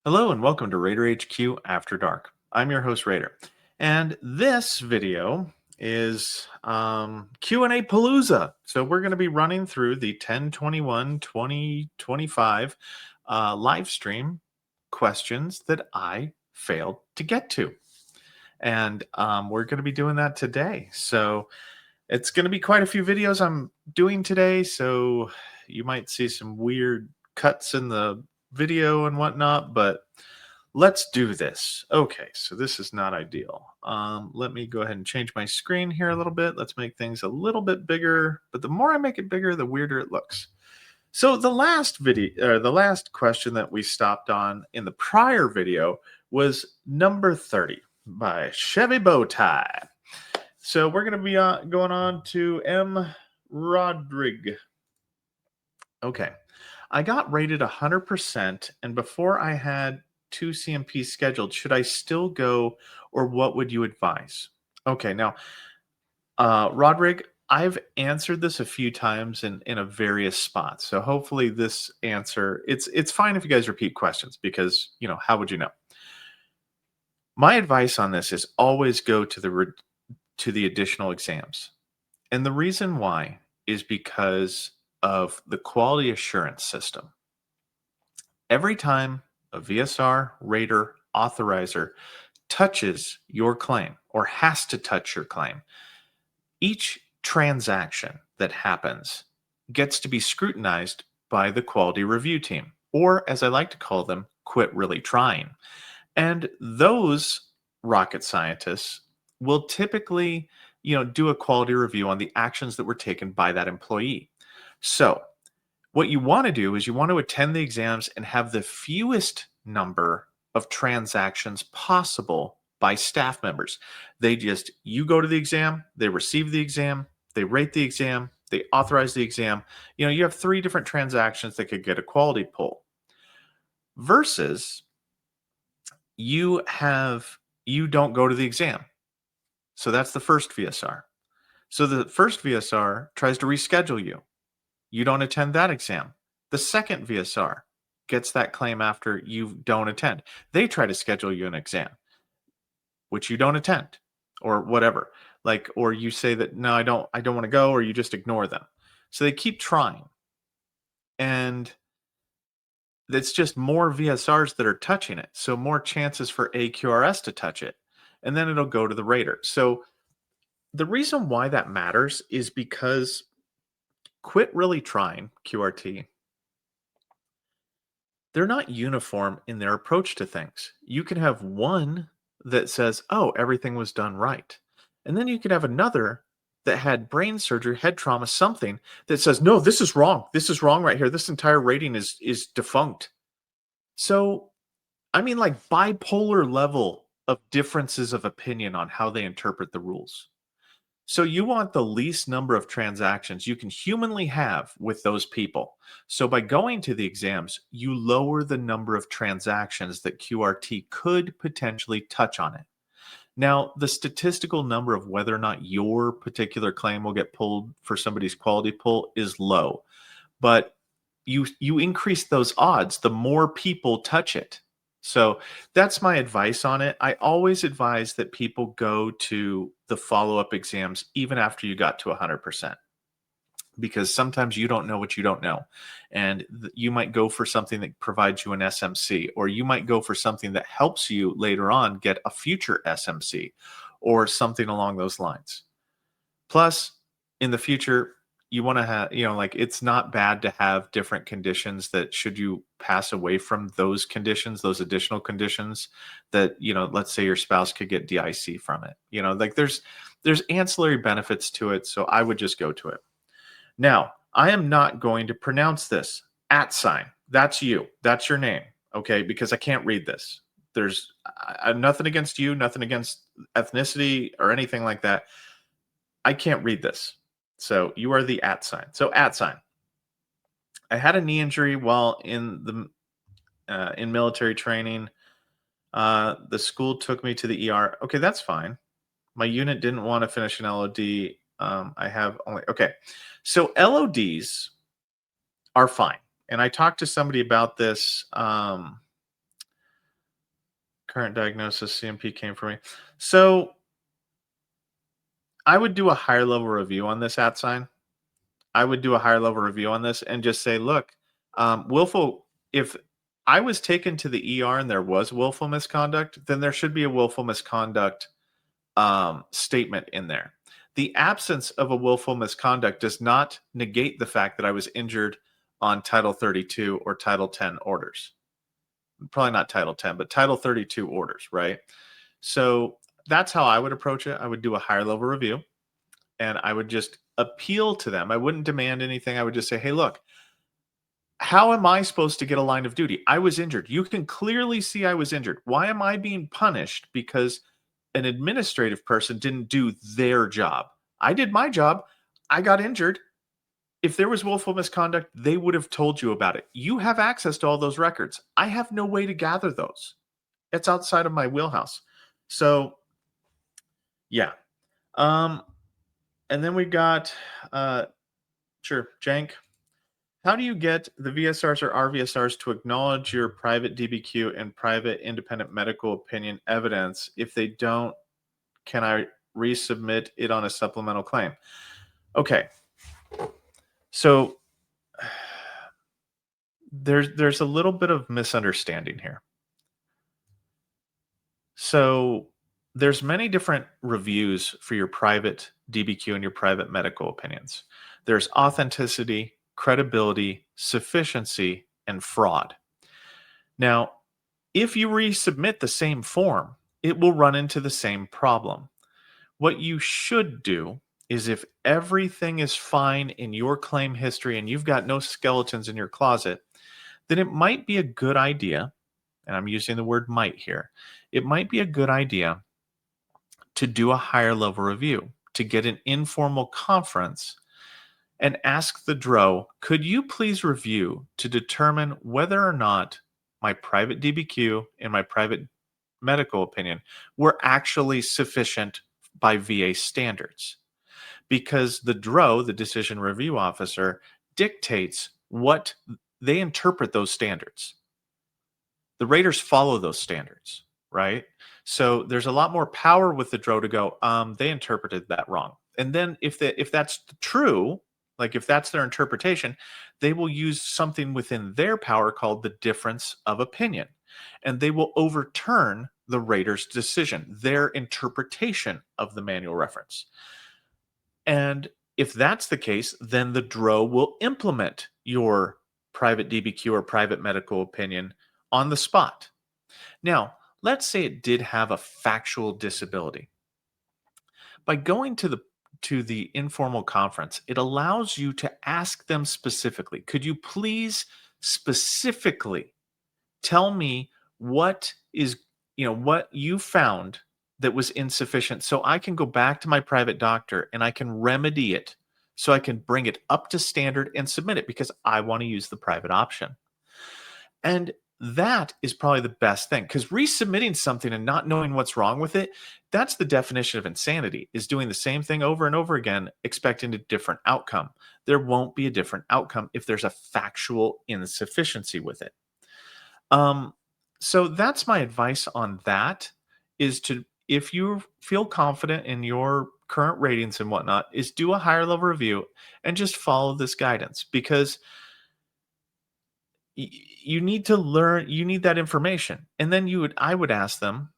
Hello and welcome to Raider HQ After Dark. I'm your host Raider, and this video is Q&A Palooza. So we're going to be running through the 10/21/2025 live stream questions that I failed to get to, and we're going to be doing that today. So it's going to be quite a few videos I'm doing today, so you might see some weird cuts in the video and whatnot, but let's do this. Okay, so this is not ideal. Let me go ahead and change my screen here a little bit. Let's make things a little bit bigger, but the more I make it bigger, the weirder it looks. So the last video, or the last question that we stopped on in the prior video was number 30 by Chevy Bowtie. So we're going to be going on to M. Rodrig. Okay. I got rated 100%, and before I had two CMPs scheduled, should I still go, or what would you advise? Okay, now, Rodrig, I've answered this a few times in a various spots, so hopefully this answer it's fine if you guys repeat questions because how would you know? My advice on this is always go to the additional exams, and the reason why is because of the quality assurance system. Every time a VSR, rater, authorizer touches your claim or has to touch your claim, each transaction that happens gets to be scrutinized by the quality review team, or as I like to call them, quit really trying. And those rocket scientists will typically, do a quality review on the actions that were taken by that employee. So, what you want to do is you want to attend the exams and have the fewest number of transactions possible by staff members. You go to the exam, they receive the exam, they rate the exam, they authorize the exam. You have three different transactions that could get a quality pull versus you don't go to the exam. So that's the first VSR. So the first VSR tries to reschedule you. You don't attend that exam. The second VSR gets that claim after you don't attend. They try to schedule you an exam, which you don't attend, or whatever. Or you say that no, I don't want to go, or you just ignore them. So they keep trying. And it's just more VSRs that are touching it. So more chances for AQRS to touch it. And then it'll go to the rater. So the reason why that matters is because quit really trying, QRT, they're not uniform in their approach to things. You can have one that says, oh, everything was done right. And then you could have another that had brain surgery, head trauma, something that says, no, this is wrong. This is wrong right here. This entire rating is defunct. So, I mean, like bipolar level of differences of opinion on how they interpret the rules. So you want the least number of transactions you can humanly have with those people. So by going to the exams, you lower the number of transactions that QRT could potentially touch on it. Now, the statistical number of whether or not your particular claim will get pulled for somebody's quality pull is low, but you increase those odds the more people touch it. So that's my advice on it. I always advise that people go to the follow-up exams even after you got to 100%, because sometimes you don't know what you don't know. And you might go for something that provides you an SMC, or you might go for something that helps you later on get a future SMC or something along those lines. Plus, in the future, you want to have, it's not bad to have different conditions that should you pass away from those conditions, those additional conditions that, let's say your spouse could get DIC from it. There's ancillary benefits to it. So I would just go to it. Now, I am not going to pronounce this at sign. That's you. That's your name. Okay. Because I can't read this. There's nothing against you, nothing against ethnicity or anything like that. I can't read this. So you are the at sign. So at sign. I had a knee injury while in military training. The school took me to the ER. Okay, that's fine. My unit didn't want to finish an LOD. I have only okay. So LODs are fine. And I talked to somebody about this Current diagnosis, CMP came for me. So I would do a higher level review on this at sign. I would do a higher level review on this and just say, look, willful, if I was taken to the ER and there was willful misconduct, then there should be a willful misconduct statement in there. The absence of a willful misconduct does not negate the fact that I was injured on Title 32 or Title 10 orders. Probably not Title 10, but Title 32 orders, right? So that's how I would approach it. I would do a higher level review and I would just appeal to them. I wouldn't demand anything. I would just say, hey, look, how am I supposed to get a line of duty? I was injured. You can clearly see I was injured. Why am I being punished because an administrative person didn't do their job? I did my job. I got injured. If there was willful misconduct, they would have told you about it. You have access to all those records. I have no way to gather those. It's outside of my wheelhouse. So, yeah. Um, and then we got, sure, Jank. How do you get the VSRs or RVSRs to acknowledge your private DBQ and private independent medical opinion evidence? If they don't, can I resubmit it on a supplemental claim? Okay. So there's a little bit of misunderstanding here. So there's many different reviews for your private DBQ and your private medical opinions. There's authenticity, credibility, sufficiency, and fraud. Now, if you resubmit the same form, it will run into the same problem. What you should do is if everything is fine in your claim history and you've got no skeletons in your closet, then it might be a good idea, and I'm using the word might here, it might be a good idea to do a higher level review, to get an informal conference and ask the DRO, could you please review to determine whether or not my private DBQ and my private medical opinion were actually sufficient by VA standards? Because the DRO, the decision review officer, dictates what they interpret those standards. The raters follow those standards, right? So there's a lot more power with the DRO to go, they interpreted that wrong. And then if that's true, like if that's their interpretation, they will use something within their power called the difference of opinion. And they will overturn the rater's decision, their interpretation of the manual reference. And if that's the case, then the DRO will implement your private DBQ or private medical opinion on the spot. Now, let's say it did have a factual disability. By going to the informal conference, it allows you to ask them specifically, could you please specifically tell me what is, what you found that was insufficient so I can go back to my private doctor and I can remedy it so I can bring it up to standard and submit it because I want to use the private option. And that is probably the best thing because resubmitting something and not knowing what's wrong with it, that's the definition of insanity, is doing the same thing over and over again, expecting a different outcome. There won't be a different outcome if there's a factual insufficiency with it. So that's my advice on that, is to, if you feel confident in your current ratings and whatnot, is do a higher level review and just follow this guidance because you need to learn, you need that information. And then I would ask them,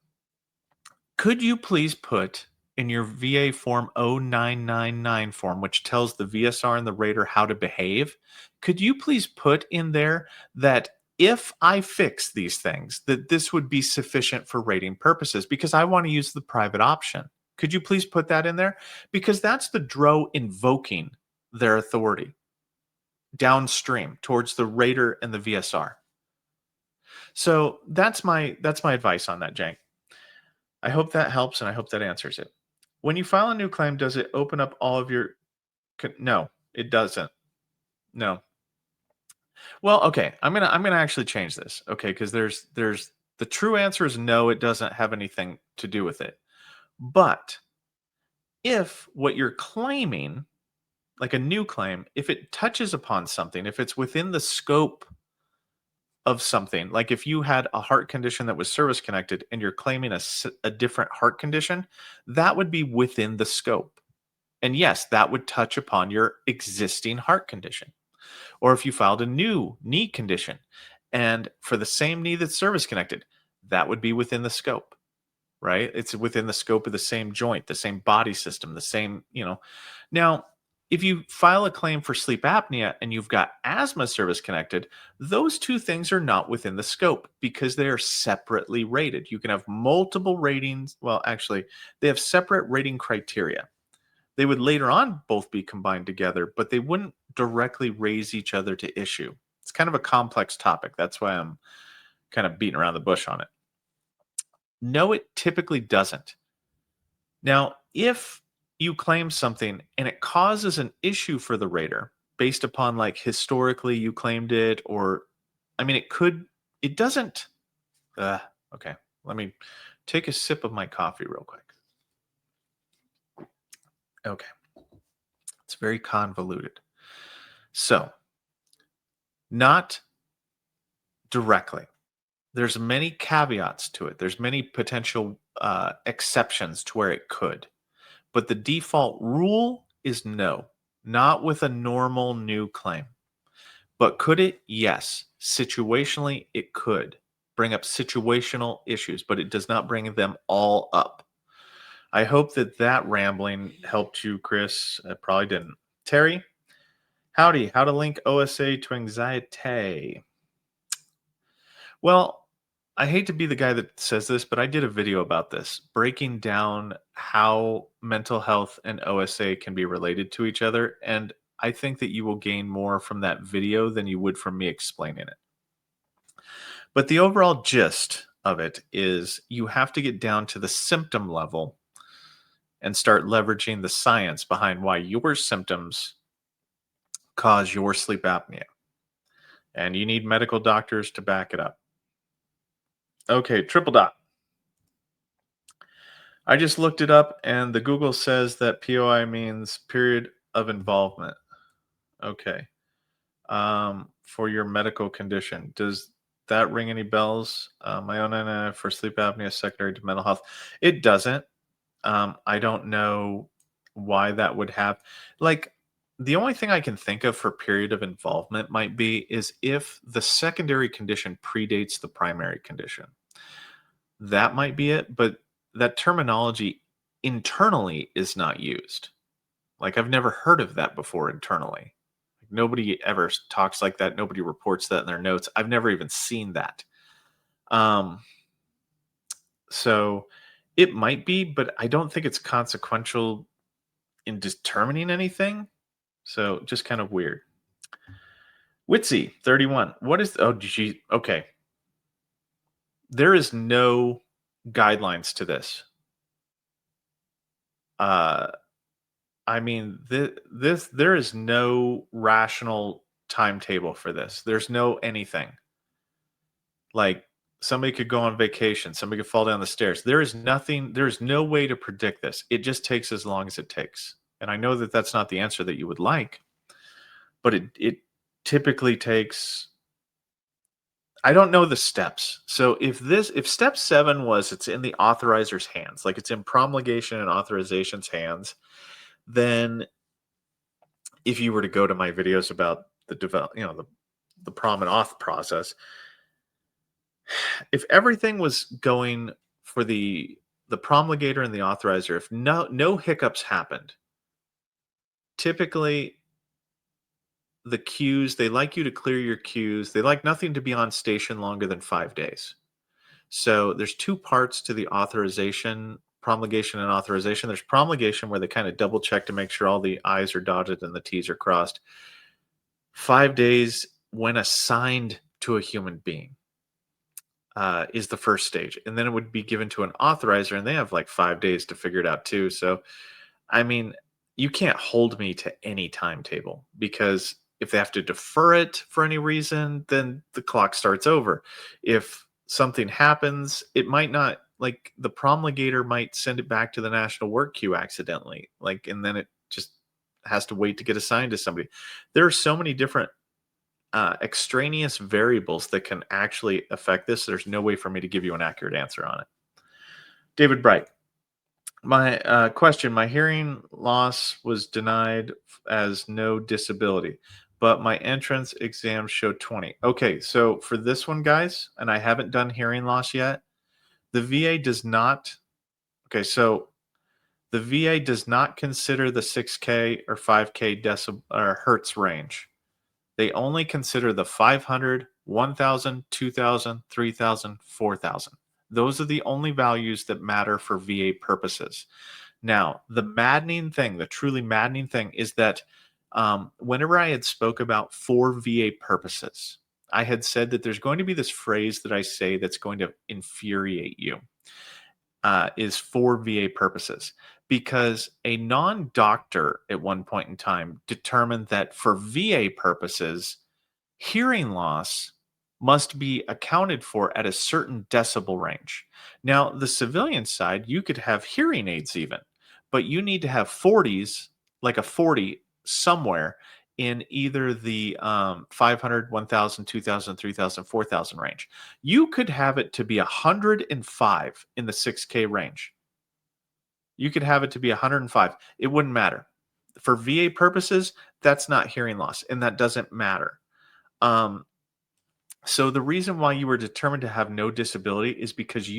could you please put in your VA form 0999 form, which tells the VSR and the rater how to behave, could you please put in there that if I fix these things, that this would be sufficient for rating purposes because I want to use the private option? Could you please put that in there? Because that's the DRO invoking their authority downstream towards the rater and the VSR. So that's my advice on that, Jank. I hope that helps and I hope that answers it. When you file a new claim, does it open up all of your? No, it doesn't. No. Well, okay. I'm gonna actually change this. Okay, because there's the true answer is no. It doesn't have anything to do with it. But if what you're claiming, like a new claim, if it touches upon something, if it's within the scope of something, like if you had a heart condition that was service connected and you're claiming a different heart condition, that would be within the scope. And yes, that would touch upon your existing heart condition. Or if you filed a new knee condition and for the same knee that's service connected, that would be within the scope, right? It's within the scope of the same joint, the same body system, the same, Now, if you file a claim for sleep apnea and you've got asthma service connected, those two things are not within the scope because they are separately rated. You can have multiple ratings. Well, actually, they have separate rating criteria. They would later on both be combined together, but they wouldn't directly raise each other to issue. It's kind of a complex topic. That's why I'm kind of beating around the bush on it. No, it typically doesn't. Now, if you claim something and it causes an issue for the rater based upon like historically you claimed it, or I mean, it doesn't. Okay, let me take a sip of my coffee real quick. Okay, it's very convoluted. So, not directly. There's many caveats to it. There's many potential exceptions to where it could. But the default rule is no, not with a normal new claim. But could it? Yes. Situationally, it could bring up situational issues, but it does not bring them all up. I hope that rambling helped you, Chris. It probably didn't. Terry, howdy. How to link OSA to anxiety? Well, I hate to be the guy that says this, but I did a video about this, breaking down how mental health and OSA can be related to each other. And I think that you will gain more from that video than you would from me explaining it. But the overall gist of it is you have to get down to the symptom level and start leveraging the science behind why your symptoms cause your sleep apnea. And you need medical doctors to back it up. Okay, triple dot. I just looked it up and the Google says that POI means period of involvement. Okay. For your medical condition. Does that ring any bells? My own for sleep apnea secondary to mental health. It doesn't. I don't know why that would have, like, the only thing I can think of for period of involvement might be is if the secondary condition predates the primary condition. That might be it, but that terminology internally is not used. Like, I've never heard of that before internally. Nobody ever talks like that. Nobody reports that in their notes. I've never even seen that. So it might be, but I don't think it's consequential in determining anything. So just kind of weird. Witsy 31. What is okay. There is no guidelines to this. I mean, there is no rational timetable for this. There's no anything. Like, somebody could go on vacation, somebody could fall down the stairs. There is nothing, there is no way to predict this. It just takes as long as it takes. And I know that that's not the answer that you would like, but it typically takes, I don't know the steps. So if step 7 was it's in the authoriser's hands, like it's in promulgation and authorization's hands, then if you were to go to my videos about the prom and auth process, if everything was going for the promulgator and the authorizer, if no hiccups happened, typically the queues, they like you to clear your queues. They like nothing to be on station longer than 5 days. So there's 2 parts to the authorization, promulgation and authorization. There's promulgation where they kind of double check to make sure all the I's are dotted and the T's are crossed. 5 days when assigned to a human being is the first stage. And then it would be given to an authorizer, and they have like 5 days to figure it out too. So, I mean, you can't hold me to any timetable, because if they have to defer it for any reason, then the clock starts over. If something happens, it might not, like the promulgator might send it back to the national work queue accidentally, like, and then it just has to wait to get assigned to somebody. There are so many different extraneous variables that can actually affect this. There's no way for me to give you an accurate answer on it. David Bright. My question: my hearing loss was denied as no disability, but my entrance exam showed 20. Okay, so for this one, guys, and I haven't done hearing loss yet, the VA does not. Okay, so the VA does not consider the 6K or 5K decibel or hertz range. They only consider the 500, 1000, 2000, 3000, 4000. Those are the only values that matter for VA purposes. Now, the maddening thing, the truly maddening thing is that whenever I had spoke about for VA purposes, I had said that there's going to be this phrase that I say that's going to infuriate you, is for VA purposes. Because a non doctor at one point in time determined that for VA purposes, hearing loss must be accounted for at a certain decibel range. Now, the civilian side, you could have hearing aids even, but you need to have 40s, like a 40 somewhere in either the 500, 1000, 2000, 3000, 4000 range. You could have it to be 105 in the 6K range. You could have it to be 105. It wouldn't matter. For VA purposes, that's not hearing loss, and that doesn't matter. Um, so the reason why you were determined to have no disability is because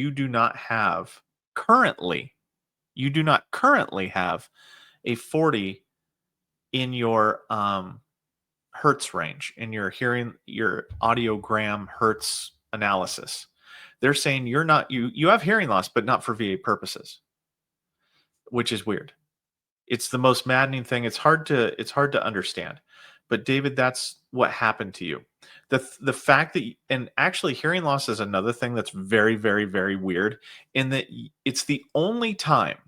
currently, you do not currently have a 40 in your hertz range, in your hearing, your audiogram hertz analysis. They're saying you have hearing loss, but not for VA purposes, which is weird. It's the most maddening thing. It's hard to understand. But David, that's what happened to you. The fact that and actually hearing loss is another thing that's very, very, very weird in that it's the only time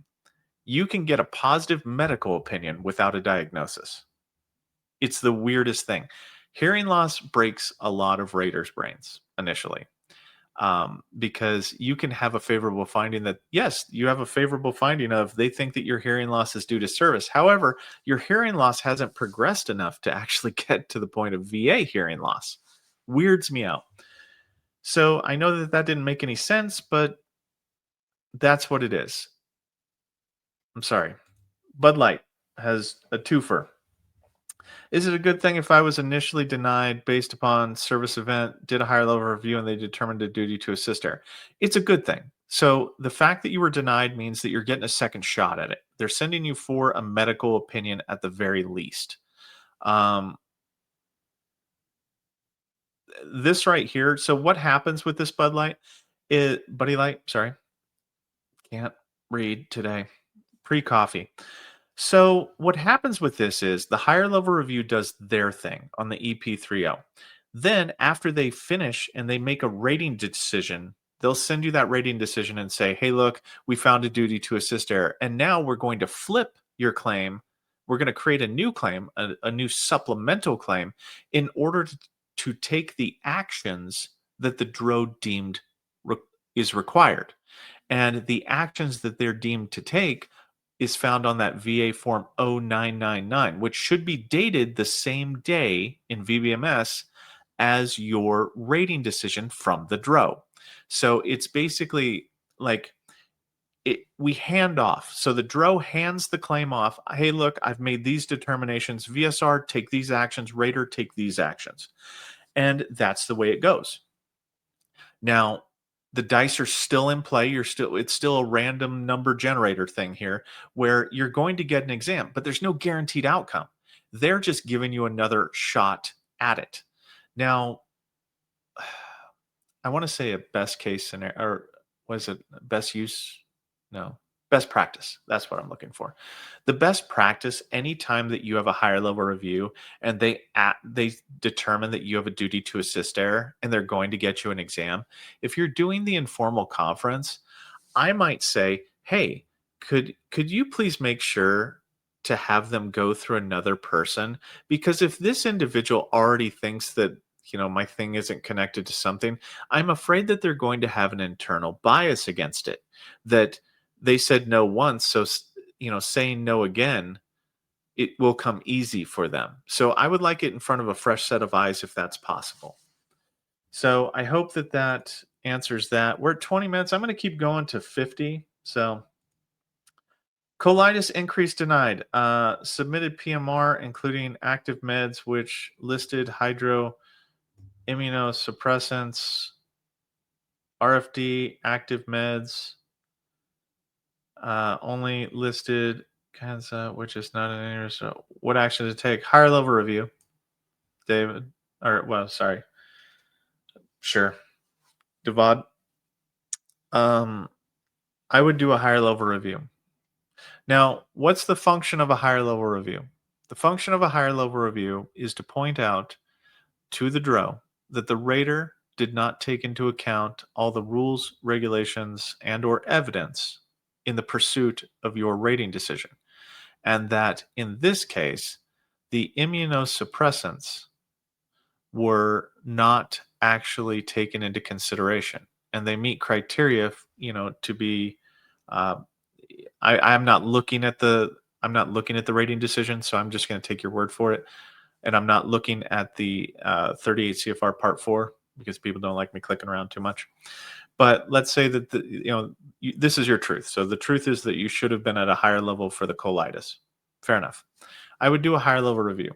you can get a positive medical opinion without a diagnosis. It's the weirdest thing. Hearing loss breaks a lot of raiders' brains initially, because you can have a favorable finding that, yes, you have a favorable finding of they think that your hearing loss is due to service. However, your hearing loss hasn't progressed enough to actually get to the point of VA hearing loss. Weirds me out. So I know that that didn't make any sense, but that's what it is. I'm sorry. Bud Light has a twofer. Is it a good thing if I was initially denied based upon service event, did a higher level review, and they determined a duty to assist her? It's a good thing. So the fact that you were denied means that you're getting a second shot at it. They're sending you for a medical opinion at the very least. Um, this right here. So what happens with this Bud Light? Buddy Light. Sorry, can't read today. Pre-coffee. So what happens with this is the higher level review does their thing on the EP30. Then after they finish and they make a rating decision, they'll send you that rating decision and say, "Hey, look, we found a duty to assist error, and now we're going to flip your claim. We're going to create a new claim, a new supplemental claim, in order to take the actions that the DRO deemed re- is required." And the actions that they're deemed to take is found on that VA form 0999, which should be dated the same day in VBMS as your rating decision from the DRO. So it's basically like we hand off. So the DRO hands the claim off. Hey, look, I've made these determinations. VSR, take these actions. Rater, take these actions. And that's the way it goes. Now, the dice are still in play. It's still a random number generator thing here where you're going to get an exam, but there's no guaranteed outcome. They're just giving you another shot at it. Now, I want to say a best case scenario, or was it best use? No, best practice. That's what I'm looking for. The best practice, anytime that you have a higher level review and they determine that you have a duty to assist error and they're going to get you an exam, if you're doing the informal conference, I might say, "Hey, could you please make sure to have them go through another person? Because if this individual already thinks that, my thing isn't connected to something, I'm afraid that they're going to have an internal bias against it. That they said no once, so saying no again it will come easy for them. So I would like it in front of a fresh set of eyes if that's possible. So I hope that that answers that. We're at 20 minutes. I'm going to keep going to 50. So colitis increase denied. Submitted PMR, including active meds, which listed hydroimmunosuppressants, RFD, active meds, only listed cancer, which is not an interest. So what action to take? Higher level review, David. Or, well, sorry. Sure. Devad. I would do a higher level review. Now, what's the function of a higher level review? The function of a higher level review is to point out to the DRO that the rater did not take into account all the rules, regulations, and or evidence in the pursuit of your rating decision. And that in this case, the immunosuppressants were not actually taken into consideration, and they meet criteria, to be. Uh, I'm not looking at the rating decision, so I'm just going to take your word for it. And I'm not looking at the 38 CFR Part 4 because people don't like me clicking around too much. But let's say that this is your truth. So the truth is that you should have been at a higher level for the colitis. Fair enough. I would do a higher level review.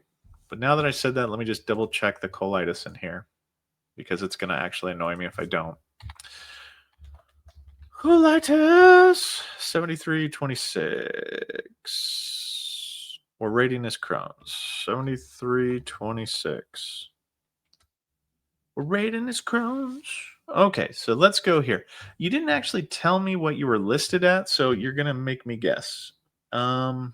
But now that I said that, let me just double check the colitis in here because it's going to actually annoy me if I don't. Colitis 7326. We're rating this Crohn's 7326. We're rating this Crohn's. Okay, so let's go here. You didn't actually tell me what you were listed at, so you're gonna make me guess. I'm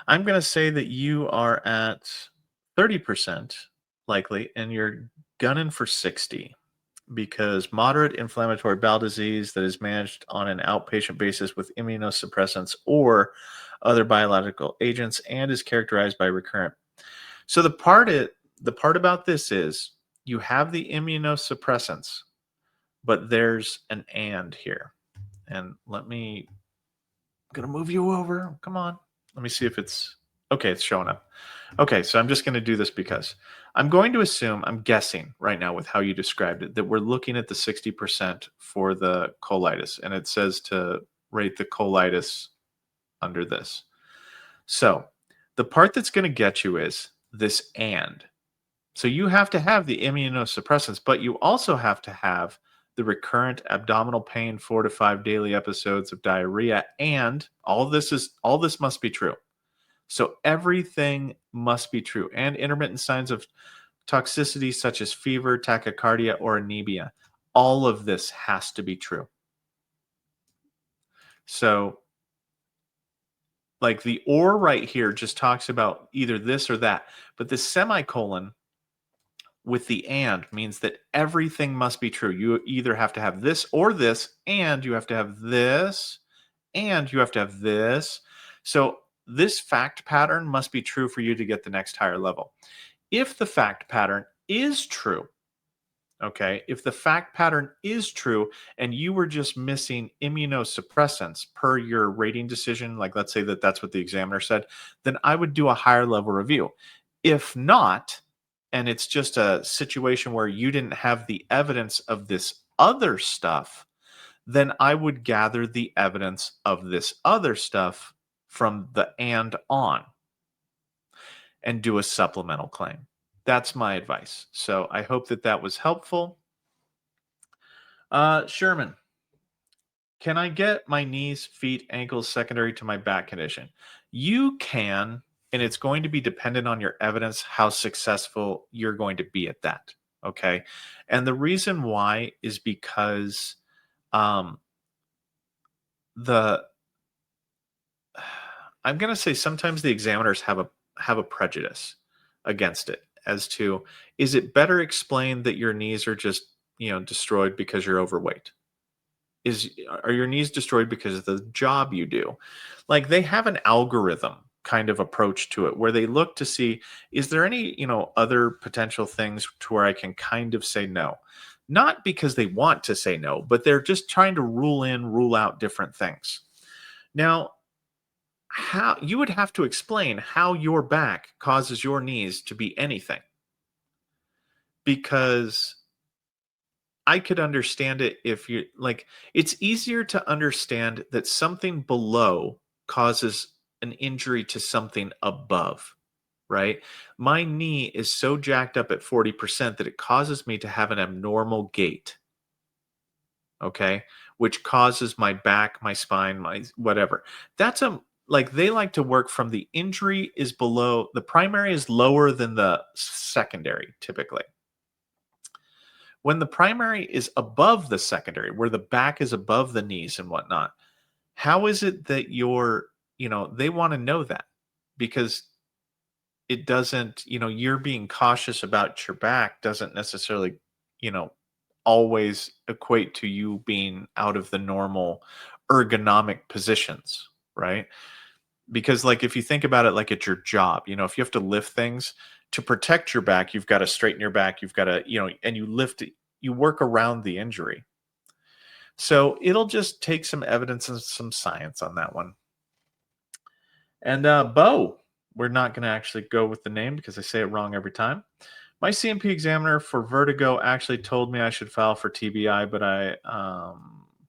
gonna say that you are at 30% likely, and you're gunning for 60 because moderate inflammatory bowel disease that is managed on an outpatient basis with immunosuppressants or other biological agents and is characterized by recurrent. So the part about this is you have the immunosuppressants, but there's an and here. And I'm gonna move you over. Come on. Let me see if it's okay, it's showing up. Okay, so I'm just going to do this because I'm going to assume, I'm guessing right now with how you described it, that we're looking at the 60% for the colitis, and it says to rate the colitis under this. So the part that's going to get you is this and. So you have to have the immunosuppressants, but you also have to have the recurrent abdominal pain, 4 to 5 daily episodes of diarrhea, and all this must be true. So everything must be true. And intermittent signs of toxicity such as fever, tachycardia, or anemia. All of this has to be true. So like the or right here just talks about either this or that. But the semicolon with the and means that everything must be true. You either have to have this or this, and you have to have this, and you have to have this. So this fact pattern must be true for you to get the next higher level. If the fact pattern is true, okay, if the fact pattern is true and you were just missing immunosuppressants per your rating decision, like let's say that that's what the examiner said, then I would do a higher level review. If not, and it's just a situation where you didn't have the evidence of this other stuff, then I would gather the evidence of this other stuff from the and on and do a supplemental claim. That's my advice. So I hope that that was helpful. Sherman, can I get my knees, feet, ankles secondary to my back condition? You can, and it's going to be dependent on your evidence how successful you're going to be at that. Okay. And the reason why is because um, the I'm going to say sometimes the examiners have a prejudice against it as to is it better explained that your knees are just, destroyed because you're overweight? Are your knees destroyed because of the job you do? Like they have an algorithm kind of approach to it where they look to see is there any, other potential things to where I can kind of say no. Not because they want to say no, but they're just trying to rule out different things. Now, how you would have to explain how your back causes your knees to be anything, because I could understand it if you like, it's easier to understand that something below causes an injury to something above, right? My knee is so jacked up at 40% that it causes me to have an abnormal gait, okay? Which causes my back, my spine, my whatever. That's a like they like to work from the injury is below, the primary is lower than the secondary typically. When the primary is above the secondary, where the back is above the knees and whatnot, how is it that they want to know that, because it doesn't, you're being cautious about your back doesn't necessarily, you know, always equate to you being out of the normal ergonomic positions, right? Because, like, if you think about it, like at your job, if you have to lift things to protect your back, you've got to straighten your back, you've got to, and you lift it, you work around the injury. So it'll just take some evidence and some science on that one. And Bo, we're not going to actually go with the name because I say it wrong every time. My CMP examiner for vertigo actually told me I should file for TBI,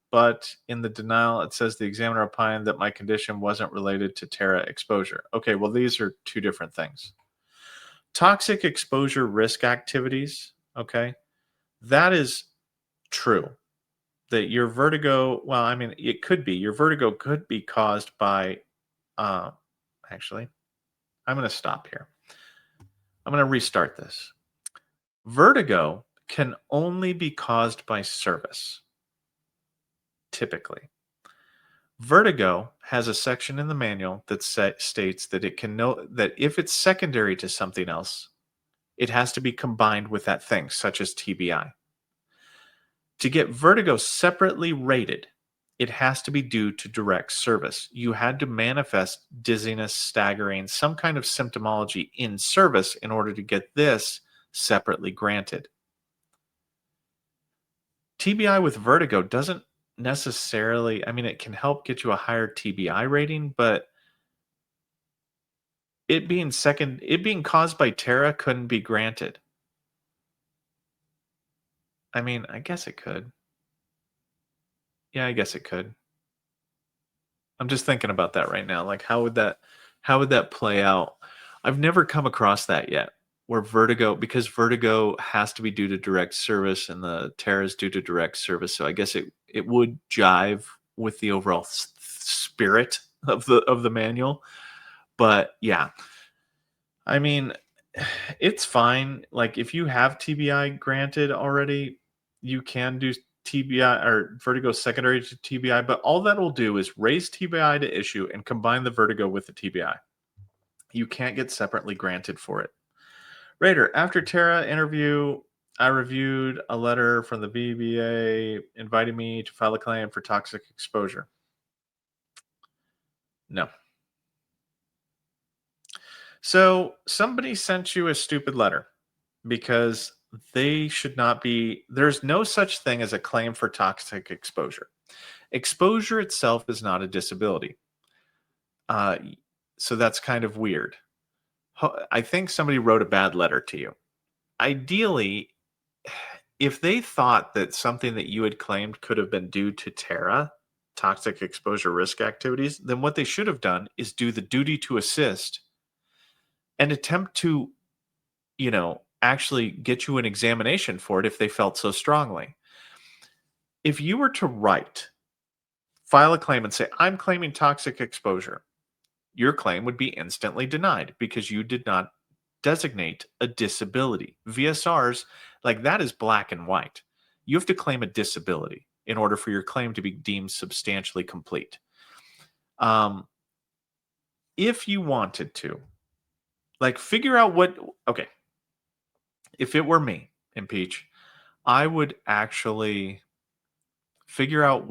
but in the denial it says the examiner opined that my condition wasn't related to Terra exposure. Okay, well these are two different things. Toxic exposure risk activities, okay, that is true. That your vertigo, well, I mean, it could be your vertigo could be caused by. Uh, Actually, I'm going to stop here. I'm going to restart this. Vertigo can only be caused by service, typically. Vertigo has a section in the manual that states that it can know that if it's secondary to something else, it has to be combined with that thing, such as TBI. To get vertigo separately rated, it has to be due to direct service. You had to manifest dizziness, staggering, some kind of symptomology in service in order to get this separately granted. TBI with vertigo doesn't necessarily, I mean, it can help get you a higher TBI rating, but it being caused by Terra couldn't be granted. I mean, I guess it could. Yeah, I guess it could. I'm just thinking about that right now. Like, how would that play out? I've never come across that yet. Where vertigo, because vertigo has to be due to direct service, and the Terra is due to direct service. So I guess it would jive with the overall spirit of the manual. But yeah, I mean, it's fine. Like, if you have TBI granted already, you can do TBI or vertigo secondary to TBI, but all that will do is raise TBI to issue and combine the vertigo with the TBI. You can't get separately granted for it. Raider, after Terra interview, I reviewed a letter from the VBA inviting me to file a claim for toxic exposure. No. So somebody sent you a stupid letter because they should not be, there's no such thing as a claim for toxic exposure. Exposure itself is not a disability. Uh, so that's kind of weird. I think somebody wrote a bad letter to you. Ideally, if they thought that something that you had claimed could have been due to Terra, toxic exposure risk activities, then what they should have done is do the duty to assist and attempt to, actually get you an examination for it if they felt so strongly. If you were to file a claim and say, I'm claiming toxic exposure, your claim would be instantly denied because you did not designate a disability. VSRs, like, that is black and white. You have to claim a disability in order for your claim to be deemed substantially complete. If you wanted to, like, figure out okay, if it were me, Impeach, I would actually figure out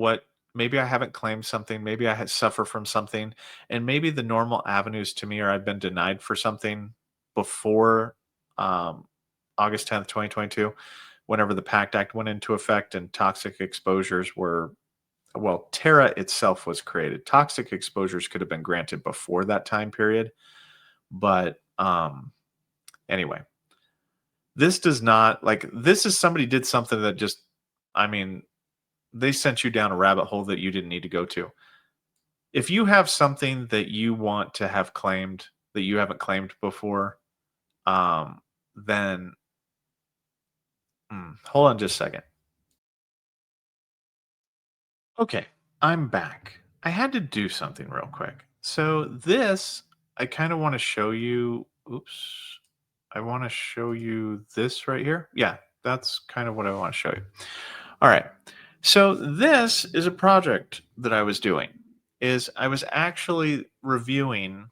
maybe I haven't claimed something, maybe I had suffer from something, and maybe the normal avenues to me are I've been denied for something before August 10th, 2022, whenever the PACT Act went into effect and toxic exposures were well, Terra itself was created. Toxic exposures could have been granted before that time period, but anyway, this does not like this is somebody did something that just, I mean, they sent you down a rabbit hole that you didn't need to go to. If you have something that you want to have claimed that you haven't claimed before, then hold on just a second. Okay, I'm back. I had to do something real quick. So this, I kind of want to show you. Oops. I want to show you this right here. Yeah, that's kind of what I want to show you. All right. So this is a project that I was doing. Is I was actually reviewing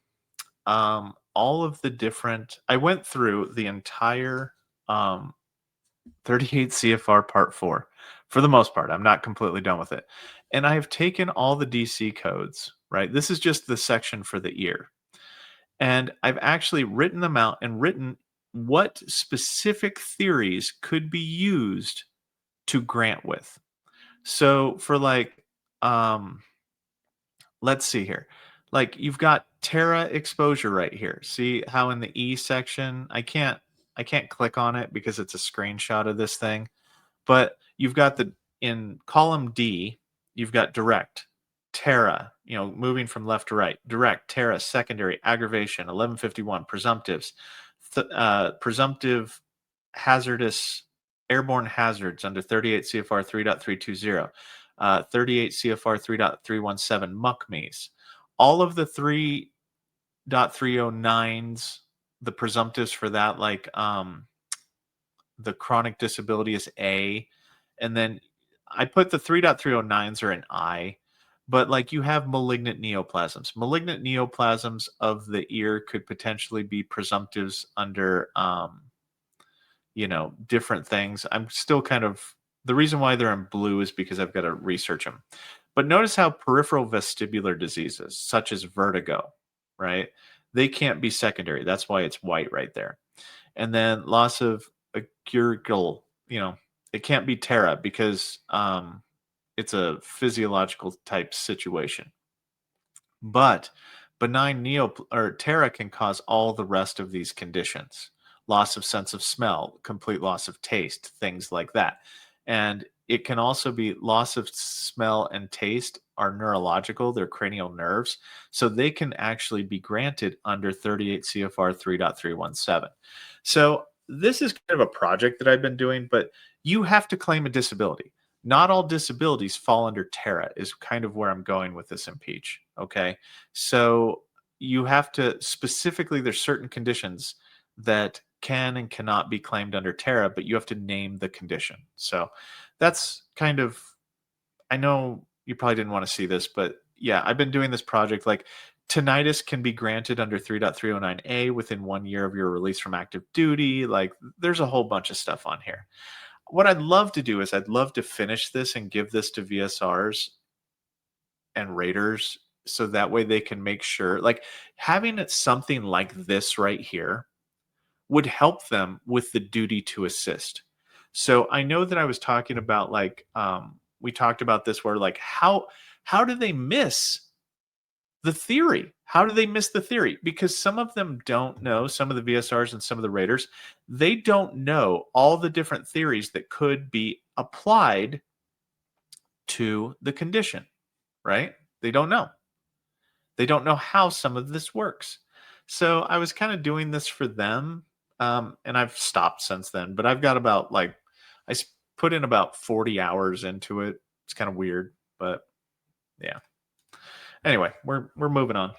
all of the different. I went through the entire um, 38 CFR Part 4 for the most part. I'm not completely done with it. And I've taken all the DC codes, right? This is just the section for the ear. And I've actually written them out and written what specific theories could be used to grant with. So for like, let's see here. Like you've got Terra exposure right here. See how in the E section, I can't click on it because it's a screenshot of this thing. But you've got the in column D, you've got direct, Terra, moving from left to right, direct, Terra, secondary, aggravation, 1151, presumptives, presumptive hazardous airborne hazards under 38 CFR 3.320, 38 CFR 3.317, MUCMEs. All of the 3.309s, the presumptives for that, like the chronic disability is A, and then I put the 3.309s are an I, but like you have malignant neoplasms. Malignant neoplasms of the ear could potentially be presumptives under different things. I'm still kind of the reason why they're in blue is because I've got to research them. But notice how peripheral vestibular diseases, such as vertigo, right? They can't be secondary. That's why it's white right there. And then loss of acurical, it can't be Terra because it's a physiological type situation. But benign neo or Terra can cause all the rest of these conditions: loss of sense of smell, complete loss of taste, things like that. And it can also be loss of smell and taste are neurological, they're cranial nerves. So they can actually be granted under 38 CFR 3.317. So this is kind of a project that I've been doing, but you have to claim a disability. Not all disabilities fall under Terra, is kind of where I'm going with this impeach. Okay. So you have to specifically, there's certain conditions that can and cannot be claimed under Terra, but you have to name the condition. So that's kind of, I know you probably didn't want to see this, but yeah, I've been doing this project. Like tinnitus can be granted under 3.309A within 1 year of your release from active duty. Like there's a whole bunch of stuff on here. What I'd love to do is I'd love to finish this and give this to VSRs and raters so that way they can make sure, like having it something like this right here would help them with the duty to assist. So I know that I was talking about like we talked about this where like how do they miss the theory? How do they miss the theory? Because some of them don't know, some of the VSRs and some of the raters, they don't know all the different theories that could be applied to the condition, right? They don't know. They don't know how some of this works. So I was kind of doing this for them. And I've stopped since then, but I've got about like, put in about 40 hours into it. It's kind of weird, but yeah. Anyway, we're moving on.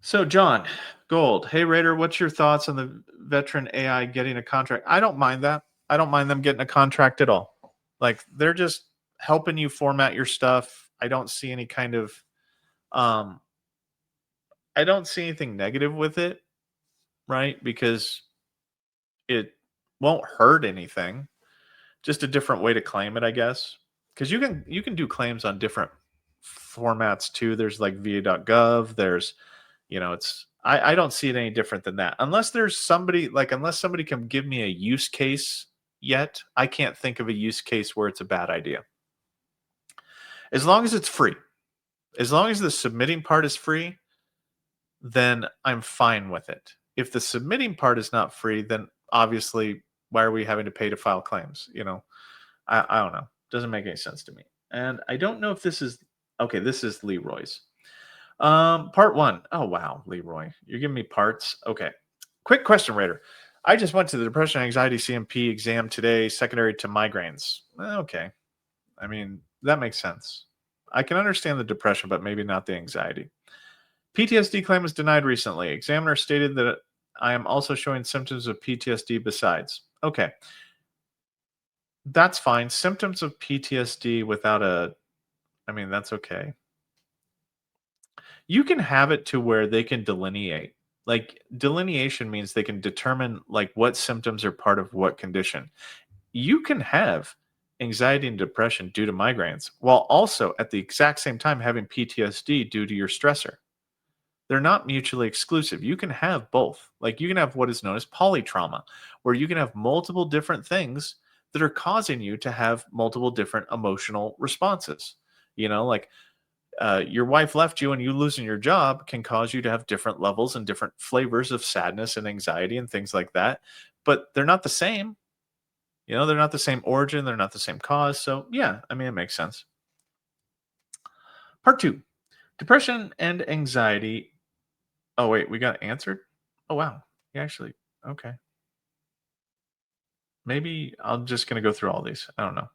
So John Gold, hey Raider, what's your thoughts on the veteran AI getting a contract? I don't mind that. I don't mind them getting a contract at all. Like they're just helping you format your stuff. I don't see any kind of um I don't see anything negative with it, right? Because it won't hurt anything. Just a different way to claim it, I guess. Because you can do claims on different formats too. There's like va.gov. There's, it's I don't see it any different than that. Unless there's somebody like unless somebody can give me a use case yet, I can't think of a use case where it's a bad idea. As long as it's free, as long as the submitting part is free, then I'm fine with it. If the submitting part is not free, then obviously, why are we having to pay to file claims? I don't know. Doesn't make any sense to me. And I don't know if this is okay. This is Leroy's. Part one. Oh wow, Leroy, you're giving me parts. Okay. Quick question, Raider. I just went to the depression anxiety CMP exam today, secondary to migraines. Okay. I mean, that makes sense. I can understand the depression, but maybe not the anxiety. PTSD claim was denied recently. Examiner stated that I am also showing symptoms of PTSD besides. Okay. That's fine. Symptoms of PTSD without I mean, that's okay. You can have it to where they can delineate. Like delineation means they can determine like what symptoms are part of what condition. You can have anxiety and depression due to migraines while also at the exact same time having PTSD due to your stressor. They're not mutually exclusive. You can have both. Like you can have what is known as polytrauma, where you can have multiple different things that are causing you to have multiple different emotional responses. Like your wife left you and you losing your job can cause you to have different levels and different flavors of sadness and anxiety and things like that. But they're not the same. They're not the same origin. They're not the same cause. So, yeah, I mean, it makes sense. Part two, depression and anxiety. Oh, wait, we got answered? Oh, wow. Actually, okay. Maybe I'm just going to go through all these. I don't know.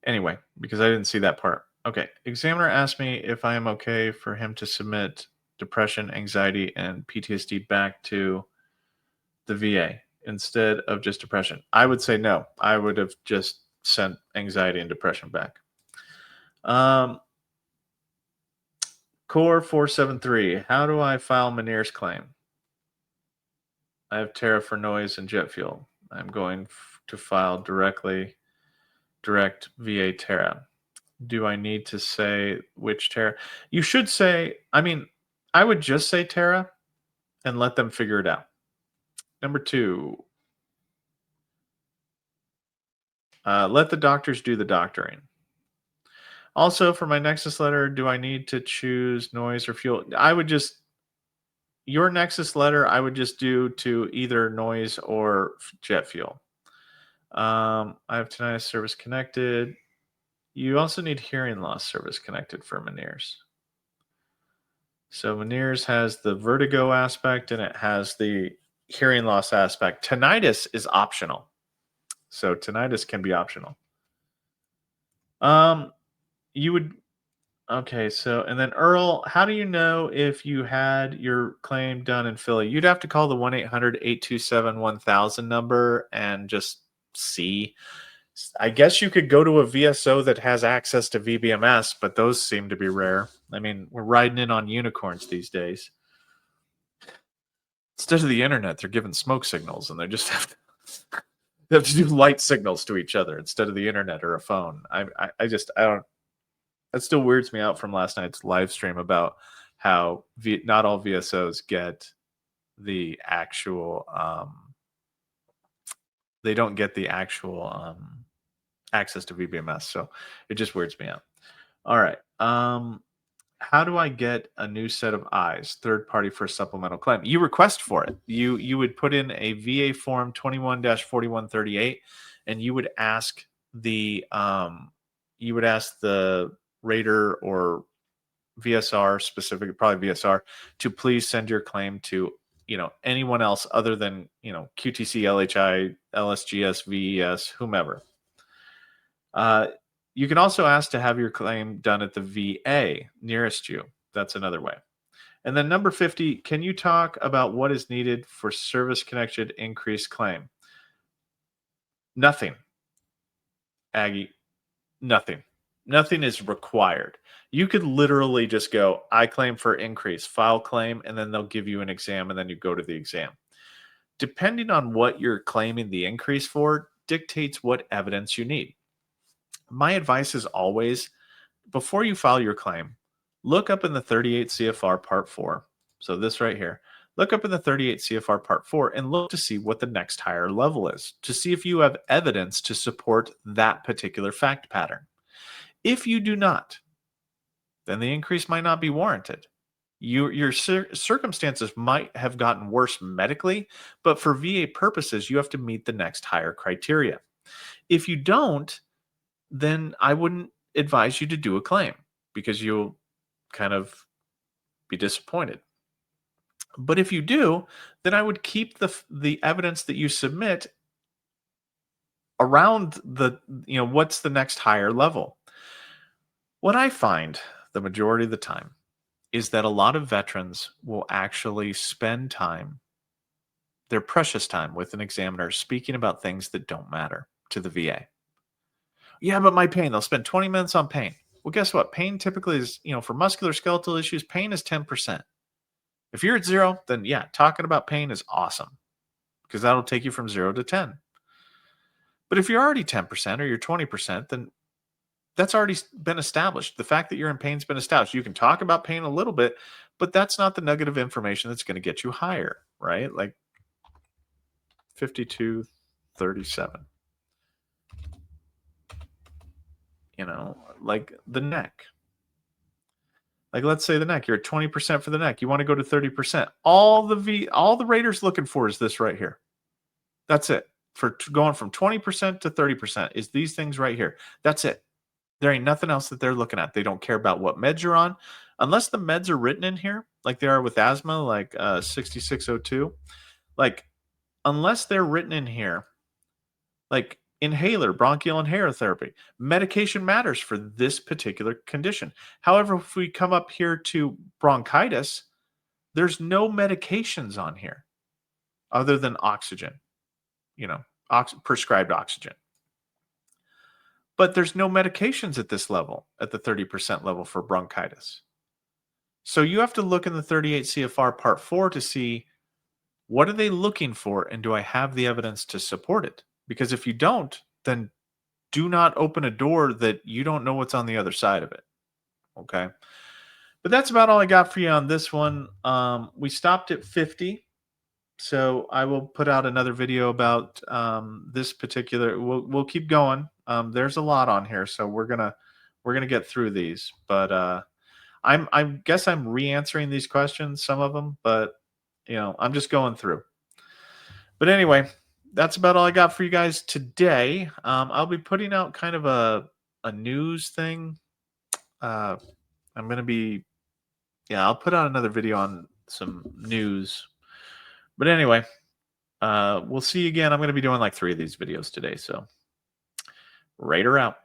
Anyway, because I didn't see that part. Okay. Examiner asked me if I am okay for him to submit depression, anxiety, and PTSD back to the VA instead of just depression. I would say no. I would have just sent anxiety and depression back. Core 473. How do I file Meniere's claim? I have Terra for noise and jet fuel. I'm going to file direct VA Terra. Do I need to say which Terra? You should say, I mean, I would just say Terra and let them figure it out. Number two, let the doctors do the doctoring. Also, for my Nexus letter, do I need to choose noise or fuel? Your Nexus letter, I would just do to either noise or jet fuel. I have tinnitus service connected. You also need hearing loss service connected for Meniere's. So Meniere's has the vertigo aspect and it has the hearing loss aspect. Tinnitus is optional. So tinnitus can be optional. You would Okay, so and then Earl, how do you know if you had your claim done in Philly? You'd have to call the 1-800-827-1000 number and just see. I guess you could go to a VSO that has access to VBMS, but those seem to be rare. I mean, we're riding in on unicorns these days. Instead of the internet, they're giving smoke signals and they just they have to do light signals to each other instead of the internet or a phone. I don't. That still weirds me out from last night's live stream about how not all VSOs get the actual they don't get the actual access to VBMS. So it just weirds me out. All right. How do I get a new set of eyes, third party for a supplemental claim? You request for it. You would put in a VA form 21-4138 and you would ask the Raider or VSR, specifically probably VSR, to please send your claim to anyone else other than QTC, LHI, LSGS, VES, whomever. You can also ask to have your claim done at the VA nearest you. That's another way. And then number 50, can you talk about what is needed for service connected increased claim? Nothing. Aggie, nothing. Nothing is required. You could literally just go, I claim for increase, file claim, and then they'll give you an exam, and then you go to the exam. Depending on what you're claiming the increase for, dictates what evidence you need. My advice is always, before you file your claim, look up in the 38 CFR Part 4. So this right here. Look up in the 38 CFR Part 4 and look to see what the next higher level is, to see if you have evidence to support that particular fact pattern. If you do not, then the increase might not be warranted. Your circumstances might have gotten worse medically, but for VA purposes, you have to meet the next higher criteria. If you don't, then I wouldn't advise you to do a claim because you'll kind of be disappointed. But if you do, then I would keep the evidence that you submit around what's the next higher level. What I find the majority of the time is that a lot of veterans will actually spend time, their precious time, with an examiner speaking about things that don't matter to the VA. Yeah, but my pain, they'll spend 20 minutes on pain. Well, guess what? Pain typically is, for musculoskeletal issues, pain is 10%. If you're at 0, then yeah, talking about pain is awesome because that'll take you from 0 to 10. But if you're already 10% or you're 20%, then that's already been established. The fact that you're in pain's been established. You can talk about pain a little bit, but that's not the nugget of information that's going to get you higher, right? Like 5237. Like the neck. Like let's say the neck, you're at 20% for the neck. You want to go to 30%. All the rater's looking for is this right here. That's it. For going from 20% to 30% is these things right here. That's it. There ain't nothing else that they're looking at. They don't care about what meds you're on. Unless the meds are written in here, like they are with asthma, like 6602. Like, unless they're written in here, like inhaler, bronchial inhaler therapy, medication matters for this particular condition. However, if we come up here to bronchitis, there's no medications on here other than oxygen, prescribed oxygen. But there's no medications at this level, at the 30% level for bronchitis. So you have to look in the 38 CFR Part 4 to see what are they looking for and do I have the evidence to support it? Because if you don't, then do not open a door that you don't know what's on the other side of it. Okay. But that's about all I got for you on this one. We stopped at 50. So I will put out another video about this particular. We'll keep going. There's a lot on here, so we're gonna get through these. But I guess I'm re-answering these questions, some of them, but I'm just going through. But anyway, that's about all I got for you guys today. I'll be putting out kind of a news thing. I'm gonna be, I'll put out another video on some news. But anyway, we'll see you again. I'm going to be doing like 3 of these videos today. So, Raider out.